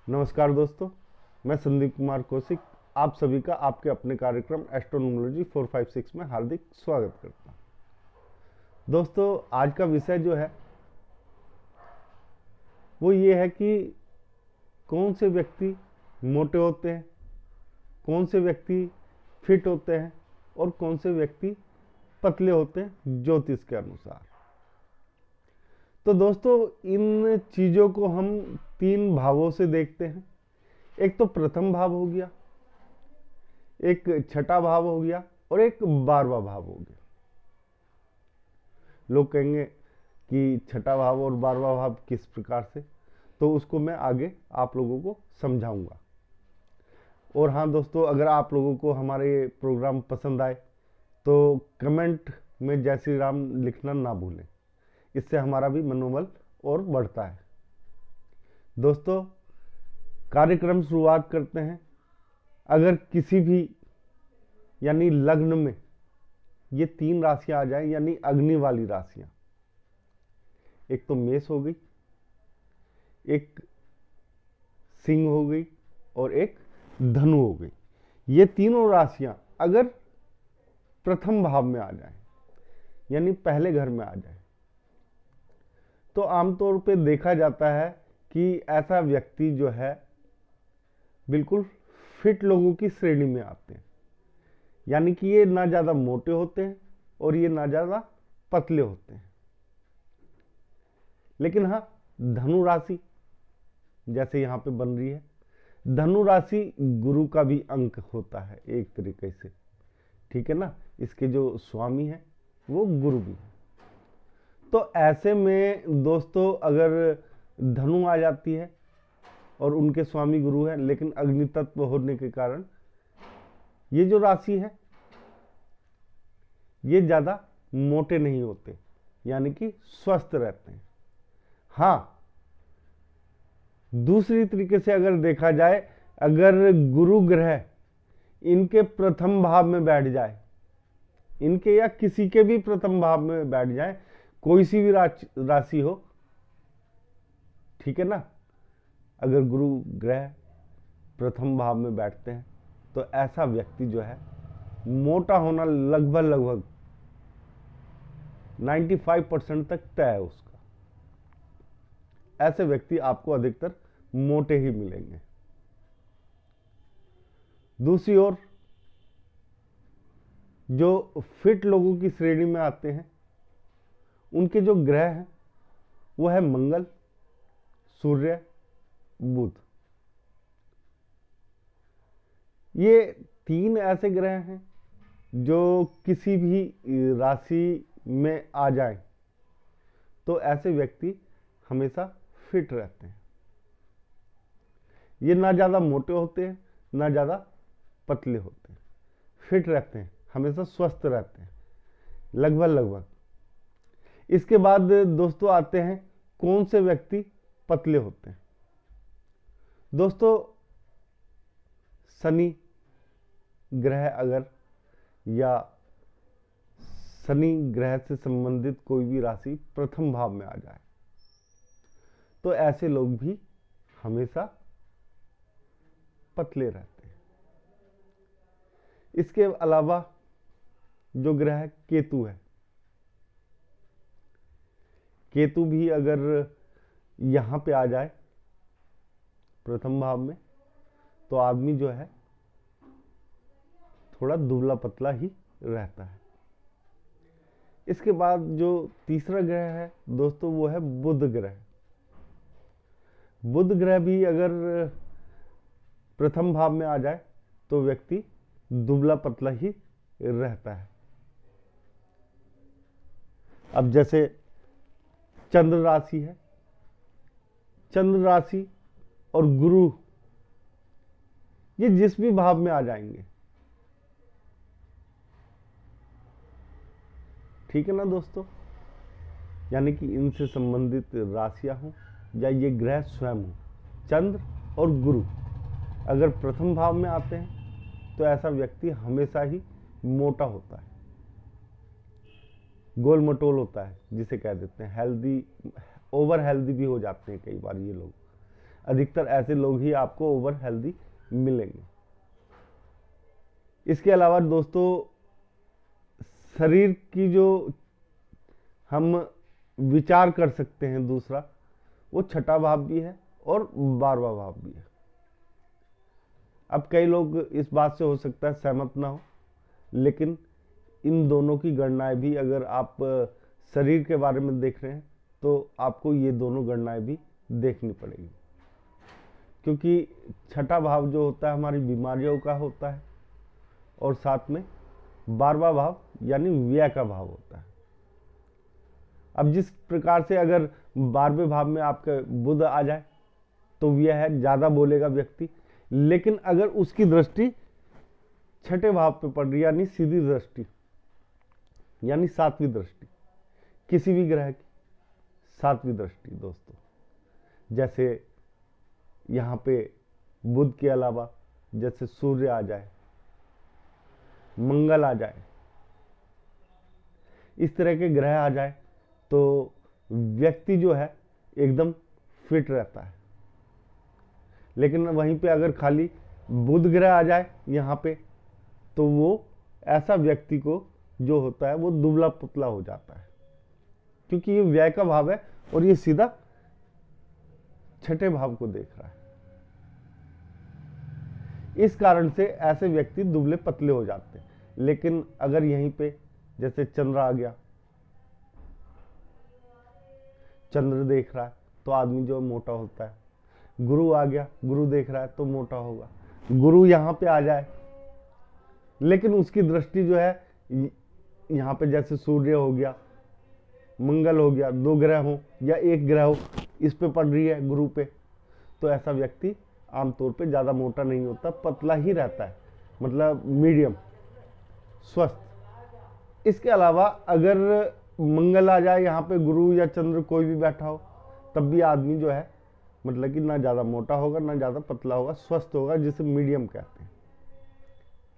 नमस्कार दोस्तों, मैं संदीप कुमार कौशिक आप सभी का आपके अपने कार्यक्रम एस्ट्रोनोमोलॉजी 456 में हार्दिक स्वागत करता हूं। दोस्तों, आज का विषय जो है वो ये है कि कौन से व्यक्ति मोटे होते हैं, कौन से व्यक्ति फिट होते हैं और कौन से व्यक्ति पतले होते हैं ज्योतिष के अनुसार। तो दोस्तों, इन चीज़ों को हम 3 भावों से देखते हैं। एक तो प्रथम भाव हो गया, एक छठा भाव हो गया और एक 12वां भाव हो गया। लोग कहेंगे कि छठा भाव और 12वां भाव किस प्रकार से, तो उसको मैं आगे आप लोगों को समझाऊंगा। और हाँ दोस्तों, अगर आप लोगों को हमारे प्रोग्राम पसंद आए तो कमेंट में जय श्री राम लिखना ना भूलें, इससे हमारा भी मनोबल और बढ़ता है। दोस्तों, कार्यक्रम शुरुआत करते हैं। अगर किसी भी यानी लग्न में ये 3 राशियां आ जाए, यानी अग्नि वाली राशियां, एक तो मेष हो गई, एक सिंह हो गई और एक धनु हो गई। ये तीनों राशियां अगर प्रथम भाव में आ जाए यानी पहले घर में आ जाए, तो आमतौर पे देखा जाता है कि ऐसा व्यक्ति जो है बिल्कुल फिट लोगों की श्रेणी में आते हैं। यानी कि ये ना ज़्यादा मोटे होते हैं और ये ना ज़्यादा पतले होते हैं। लेकिन हाँ, धनु राशि जैसे यहाँ पे बन रही है, धनु राशि गुरु का भी अंक होता है एक तरीके से, ठीक है ना। इसके जो स्वामी है वो गुरु भी है। तो ऐसे में दोस्तों, अगर धनु आ जाती है और उनके स्वामी गुरु है, लेकिन अग्नि तत्व होने के कारण ये जो राशि है ये ज़्यादा मोटे नहीं होते, यानी कि स्वस्थ रहते हैं। हाँ, दूसरी तरीके से अगर देखा जाए, अगर गुरु ग्रह इनके प्रथम भाव में बैठ जाए, इनके या किसी के भी प्रथम भाव में बैठ जाए, कोई सी भी राशि हो, ठीक है ना, अगर गुरु ग्रह प्रथम भाव में बैठते हैं तो ऐसा व्यक्ति जो है मोटा होना लगभग 95% तक तय है उसका। ऐसे व्यक्ति आपको अधिकतर मोटे ही मिलेंगे। दूसरी ओर जो फिट लोगों की श्रेणी में आते हैं, उनके जो ग्रह हैं वो है मंगल, सूर्य, बुध। ये 3 ऐसे ग्रह हैं जो किसी भी राशि में आ जाए तो ऐसे व्यक्ति हमेशा फिट रहते हैं। ये ना ज़्यादा मोटे होते हैं ना ज़्यादा पतले होते हैं, फिट रहते हैं, हमेशा स्वस्थ रहते हैं लगभग। इसके बाद दोस्तों आते हैं कौन से व्यक्ति पतले होते हैं। दोस्तों, शनि ग्रह अगर या शनि ग्रह से संबंधित कोई भी राशि प्रथम भाव में आ जाए तो ऐसे लोग भी हमेशा पतले रहते हैं। इसके अलावा जो ग्रह केतु है, केतु भी अगर यहां पे आ जाए प्रथम भाव में तो आदमी जो है थोड़ा दुबला पतला ही रहता है। इसके बाद जो तीसरा ग्रह है दोस्तों वो है बुध ग्रह। बुध ग्रह भी अगर प्रथम भाव में आ जाए तो व्यक्ति दुबला पतला ही रहता है। अब जैसे चंद्र राशि है, चंद्र राशि और गुरु ये जिस भी भाव में आ जाएंगे, ठीक है ना दोस्तों, यानी कि इनसे संबंधित राशियां हों या ये ग्रह स्वयं हो, चंद्र और गुरु अगर प्रथम भाव में आते हैं तो ऐसा व्यक्ति हमेशा ही मोटा होता है, गोल मटोल होता है, जिसे कह देते हैं हेल्दी, ओवर हेल्दी भी हो जाते हैं कई बार ये लोग। अधिकतर ऐसे लोग ही आपको ओवर हेल्दी मिलेंगे। इसके अलावा दोस्तों, शरीर की जो हम विचार कर सकते हैं, दूसरा वो छठा भाव भी है और 12वां भाव भी है। अब कई लोग इस बात से हो सकता है सहमत ना हो, लेकिन इन दोनों की गणनाएं भी, अगर आप शरीर के बारे में देख रहे हैं तो आपको ये दोनों गणनाएं भी देखनी पड़ेगी, क्योंकि छठा भाव जो होता है हमारी बीमारियों का होता है और साथ में 12वां भाव यानी व्यय का भाव होता है। अब जिस प्रकार से अगर 12वें भाव में आपका बुध आ जाए तो व्यय है, ज्यादा बोलेगा व्यक्ति, लेकिन अगर उसकी दृष्टि छठे भाव पे पड़ रही यानी सीधी दृष्टि यानी 7वीं दृष्टि, किसी भी ग्रह की 7वीं दृष्टि दोस्तों, जैसे यहां पे बुध के अलावा जैसे सूर्य आ जाए, मंगल आ जाए, इस तरह के ग्रह आ जाए तो व्यक्ति जो है एकदम फिट रहता है। लेकिन वहीं पे अगर खाली बुध ग्रह आ जाए यहाँ पे, तो वो ऐसा व्यक्ति को जो होता है वो दुबला पतला हो जाता है, क्योंकि ये व्यय का भाव है और ये सीधा छठे भाव को देख रहा है। इस कारण से ऐसे व्यक्ति दुबले पतले हो जाते हैं। लेकिन अगर यहीं पे जैसे चंद्र आ गया, चंद्र देख रहा है तो आदमी जो मोटा होता है, गुरु आ गया, गुरु देख रहा है तो मोटा होगा। गुरु यहां पे आ जाए लेकिन उसकी दृष्टि जो है यहां पे जैसे सूर्य हो गया, मंगल हो गया, 2 ग्रह हो या 1 ग्रह हो, इस पे पड़ रही है गुरु पे, तो ऐसा व्यक्ति आमतौर पे ज्यादा मोटा नहीं होता, पतला ही रहता है, मतलब मीडियम स्वस्थ। इसके अलावा अगर मंगल आ जाए यहाँ पे, गुरु या चंद्र कोई भी बैठा हो, तब भी आदमी जो है मतलब कि ना ज्यादा मोटा होगा ना ज्यादा पतला होगा, स्वस्थ होगा, जिसे मीडियम कहते हैं,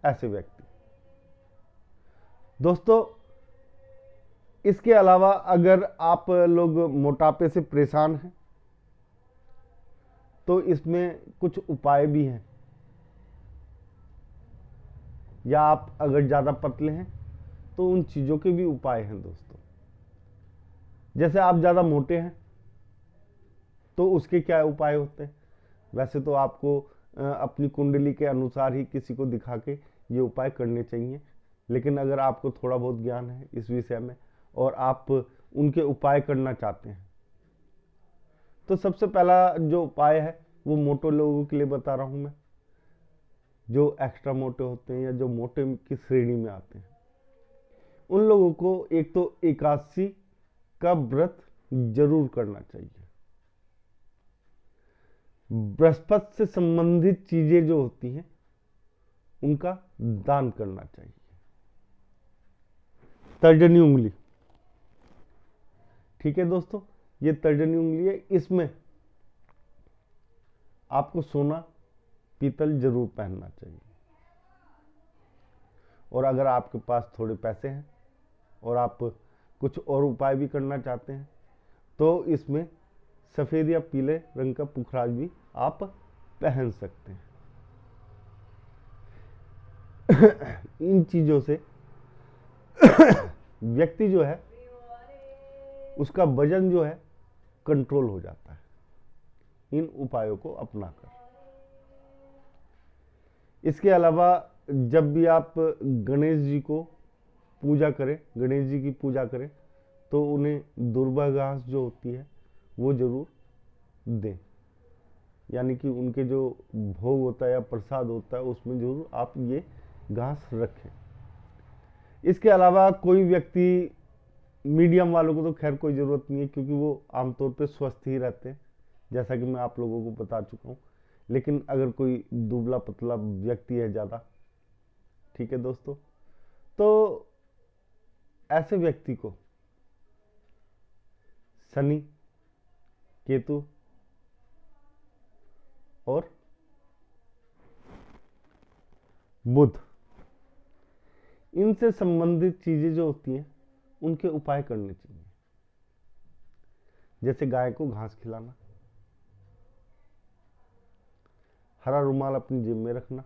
ऐसे व्यक्ति। दोस्तों, इसके अलावा अगर आप लोग मोटापे से परेशान हैं तो इसमें कुछ उपाय भी हैं, या आप अगर ज्यादा पतले हैं तो उन चीजों के भी उपाय हैं दोस्तों। जैसे आप ज्यादा मोटे हैं तो उसके क्या उपाय होते हैं? वैसे तो आपको अपनी कुंडली के अनुसार ही किसी को दिखा के ये उपाय करने चाहिए, लेकिन अगर आपको थोड़ा बहुत ज्ञान है इस विषय में और आप उनके उपाय करना चाहते हैं, तो सबसे पहला जो उपाय है वो मोटे लोगों के लिए बता रहा हूं मैं, जो एक्स्ट्रा मोटे होते हैं या जो मोटे की श्रेणी में आते हैं। उन लोगों को एक तो एकादशी का व्रत जरूर करना चाहिए। बृहस्पति से संबंधित चीजें जो होती हैं उनका दान करना चाहिए। तर्जनी उंगली, ठीक है दोस्तों, ये तर्जनी उंगली है, इसमें आपको सोना पीतल जरूर पहनना चाहिए। और अगर आपके पास थोड़े पैसे हैं और आप कुछ और उपाय भी करना चाहते हैं तो इसमें सफेद या पीले रंग का पुखराज भी आप पहन सकते हैं। इन चीजों से व्यक्ति जो है उसका वजन जो है कंट्रोल हो जाता है, इन उपायों को अपनाकर। इसके अलावा जब भी आप गणेश जी को पूजा करें, गणेश जी की पूजा करें, तो उन्हें दुर्वा घास जो होती है वो जरूर दें, यानी कि उनके जो भोग होता है या प्रसाद होता है उसमें जरूर आप ये घास रखें। इसके अलावा कोई व्यक्ति, मीडियम वालों को तो खैर कोई जरूरत नहीं है क्योंकि वो आमतौर पे स्वस्थ ही रहते हैं, जैसा कि मैं आप लोगों को बता चुका हूँ। लेकिन अगर कोई दुबला पतला व्यक्ति है ज्यादा, ठीक है दोस्तों, तो ऐसे व्यक्ति को शनि, केतु और बुध, इनसे संबंधित चीजें जो होती हैं उनके उपाय करने चाहिए। जैसे गाय को घास खिलाना, हरा रुमाल अपनी जेब में रखना,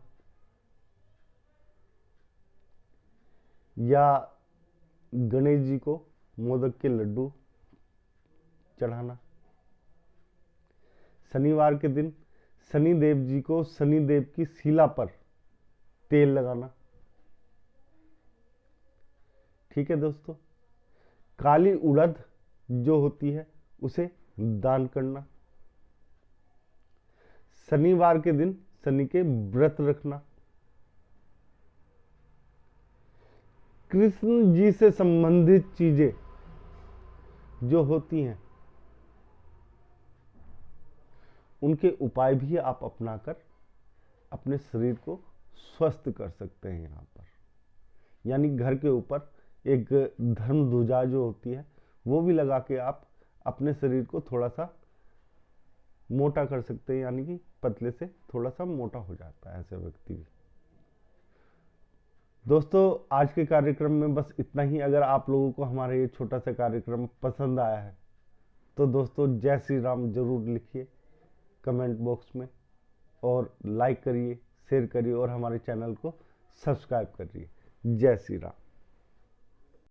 या गणेश जी को मोदक के लड्डू चढ़ाना। शनिवार के दिन शनिदेव जी को शनिदेव की शिला पर तेल लगाना। ठीक है दोस्तों। काली उड़द जो होती है उसे दान करना। शनिवार के दिन शनि के व्रत रखना। कृष्ण जी से संबंधित चीजें जो होती हैं उनके उपाय भी आप अपनाकर अपने शरीर को स्वस्थ कर सकते हैं। यहाँ पर यानी घर के ऊपर एक धर्म ध्वजा जो होती है वो भी लगा के आप अपने शरीर को थोड़ा सा मोटा कर सकते हैं, यानी कि पतले से थोड़ा सा मोटा हो जाता है ऐसे व्यक्ति भी। दोस्तों आज के कार्यक्रम में बस इतना ही। अगर आप लोगों को हमारा ये छोटा सा कार्यक्रम पसंद आया है तो दोस्तों जय श्री राम जरूर लिखिए कमेंट बॉक्स में, और लाइक करिए, शेयर करिए और हमारे चैनल को सब्सक्राइब करिए। जय श्री राम।